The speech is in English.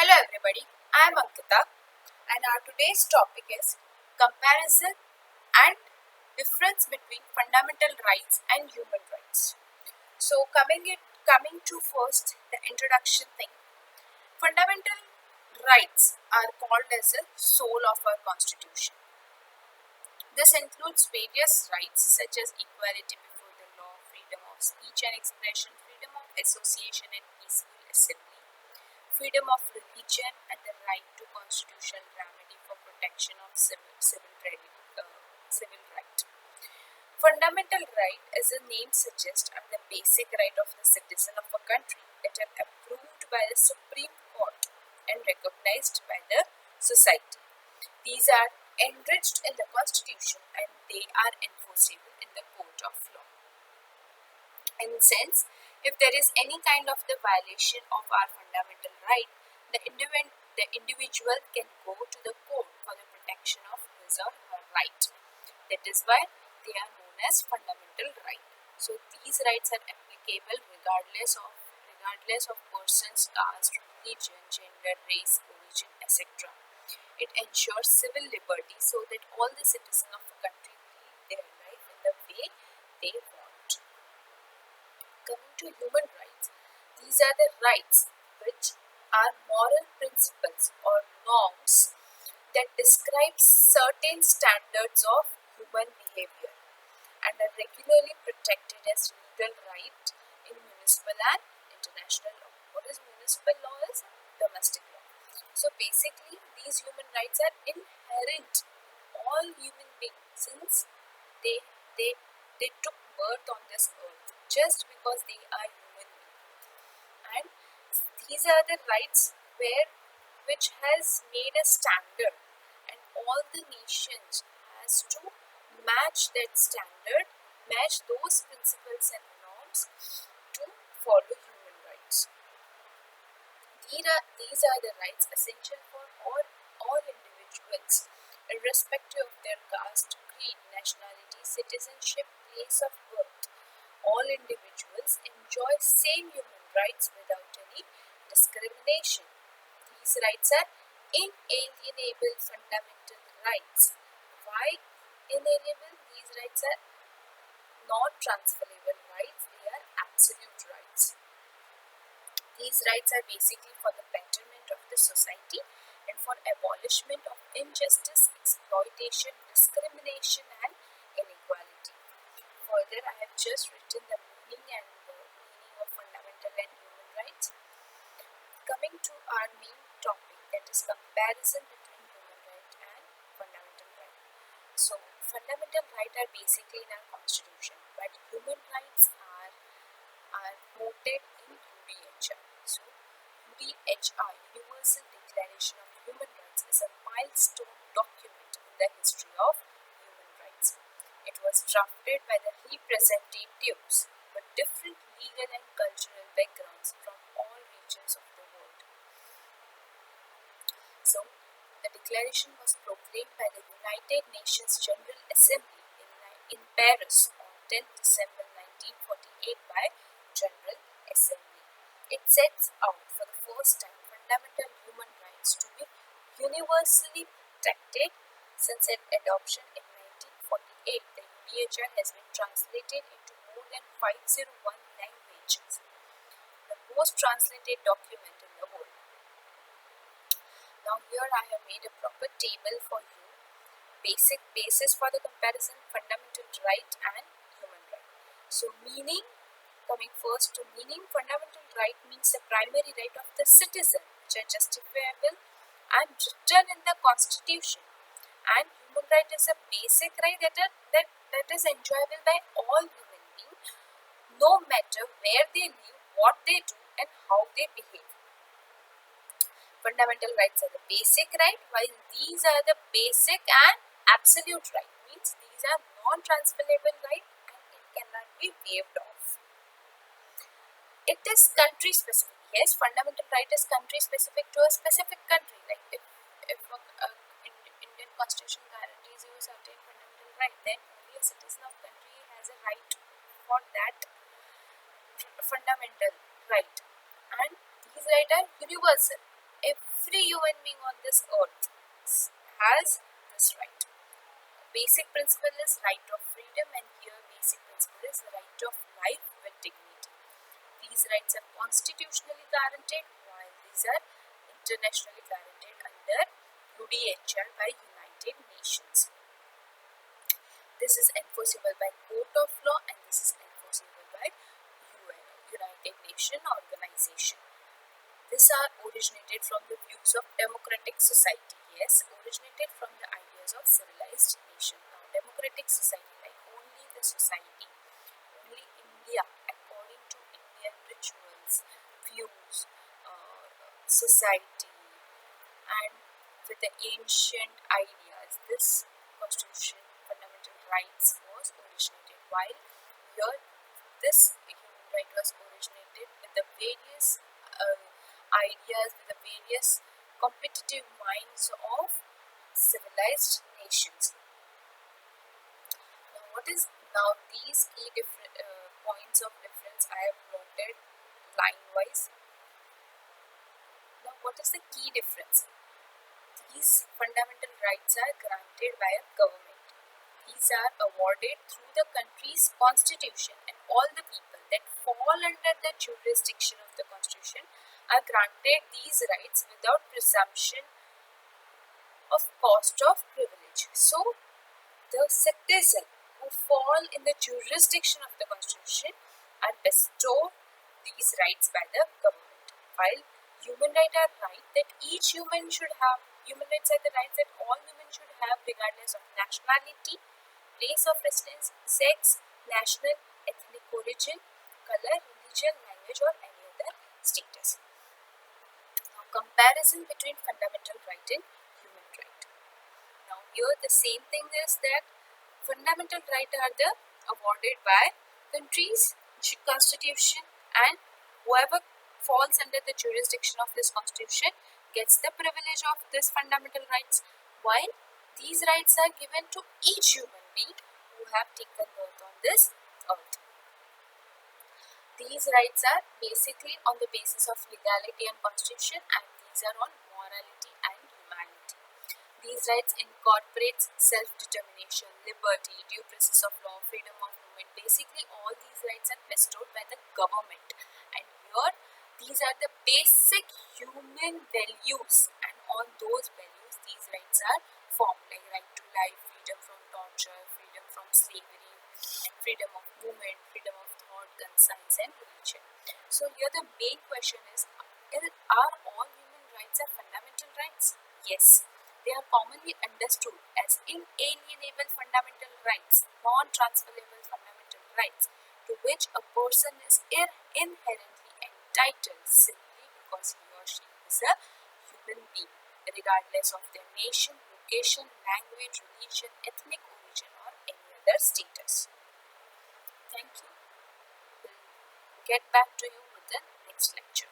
Hello everybody, I am Ankita and our today's topic is comparison and difference between fundamental rights and human rights. So coming to first the introduction thing. Fundamental rights are called as the soul of our constitution. This includes various rights such as equality before the law, freedom of speech and expression, freedom of association and peaceful assembly, freedom of religion, and the right to constitutional remedy for protection of civil right. Fundamental right, as the name suggests, are the basic right of the citizen of a country that are approved by the Supreme Court and recognized by the society. These are enriched in the Constitution and they are enforceable in the court of law. In a sense, if there is any kind of the violation of our fundamental right, the individual can go to the court for the protection of his or her right. That is why they are known as fundamental right. So these rights are applicable regardless of person's caste, religion, gender, race, origin, etc. It ensures civil liberty so that all the citizens of a country live their life in the way they want. Coming to human rights, these are the rights which are moral principles or norms that describe certain standards of human behavior and are regularly protected as legal right in municipal and international law. What is municipal law is domestic law. So basically these human rights are inherent in all human beings since they took birth on this earth just because they are human beings. And these are the rights which has made a standard and all the nations has to match that standard, match those principles and norms to follow human rights. These are the rights essential for all individuals, irrespective of their caste, creed, nationality, citizenship, place of birth. All individuals enjoy same human rights without any discrimination. These rights are inalienable fundamental rights. Why inalienable? These rights are non-transferable rights, they are absolute rights. These rights are basically for the betterment of the society and for abolishment of injustice, exploitation, discrimination and inequality. Further, I have just written the meaning of fundamental and human rights. Coming to our main topic, that is comparison between human right and fundamental right. So, fundamental rights are basically in our constitution, but human rights are noted in UDHR. So, UDHR, Universal Declaration of Human Rights, is a milestone document in the history of human rights. It was drafted by the representatives with different legal and cultural backgrounds from all regions of the world. So, the declaration was proclaimed by the United Nations General Assembly in Paris on 10 December 1948 by General Assembly. It sets out for the first time fundamental human rights to be universally protected. Since its adoption in 1948, the UDHR has been translated into more than 501 languages, the most translated document in the world. Now here I have made a proper table for you, basic basis for the comparison fundamental right and human right. So coming first to meaning, fundamental right means the primary right of the citizen which are justifiable and written in the constitution, and human right is a basic right that is enjoyable by all human beings no matter where they live, what they do and how they behave. Fundamental rights are the basic right, while these are the basic and absolute right, means these are non-transferable right and it cannot be waived off. It is country specific. Yes, fundamental right is country specific to a specific country. Like if Indian constitution guarantees you a certain fundamental right, then only a citizen of country has a right for that fundamental right. And these rights are universal. every human being on this earth has this right. Basic principle is right of freedom, and here basic principle is right of life with dignity. These rights are constitutionally guaranteed, while these are internationally guaranteed under UDHR by United Nations. This is enforceable by court of law, and this is enforceable by UN, United Nations Organization. These are originated from the views of democratic society. Yes, originated from the ideas of civilized nation. Now, democratic society, like only the society, only India, according to Indian rituals, views, society, and with the ancient ideas, this constitution, fundamental rights, was originated. While here, this human right was originated with the various ideas, with the various competitive minds of civilized nations. Now, what is now these key points of difference I have noted line wise. Now, what is the key difference? These fundamental rights are granted by a government. These are awarded through the country's constitution, and all the people that fall under the jurisdiction of the constitution are granted these rights without presumption of cost of privilege. So, the citizen who fall in the jurisdiction of the constitution are bestowed these rights by the government. While human rights are right that each human should have, human rights are the rights that all humans should have regardless of nationality, place of residence, sex, national, ethnic origin, color, religion, language, or any other status. Comparison between fundamental right and human right. Now here the same thing is that fundamental right are the awarded by country's constitution, and whoever falls under the jurisdiction of this constitution gets the privilege of this fundamental rights, while these rights are given to each human being who have taken birth on this earth. These rights are basically on the basis of legality and constitution, and these are on morality and humanity. These rights incorporate self-determination, liberty, due process of law, freedom of movement. Basically, all these rights are bestowed by the government, and here these are the basic human values, and on those values these rights are formed, like right to life, freedom from torture, freedom from slavery, freedom of movement, freedom of thought, conscience, and religion. So here the main question is, are all human rights are fundamental rights? Yes, they are commonly understood as inalienable fundamental rights, non-transferable fundamental rights, to which a person is inherently entitled simply because he or she is a human being, regardless of their nation, location, language, religion, ethnic origin, or any other status. Thank you. We'll get back to you with the next lecture.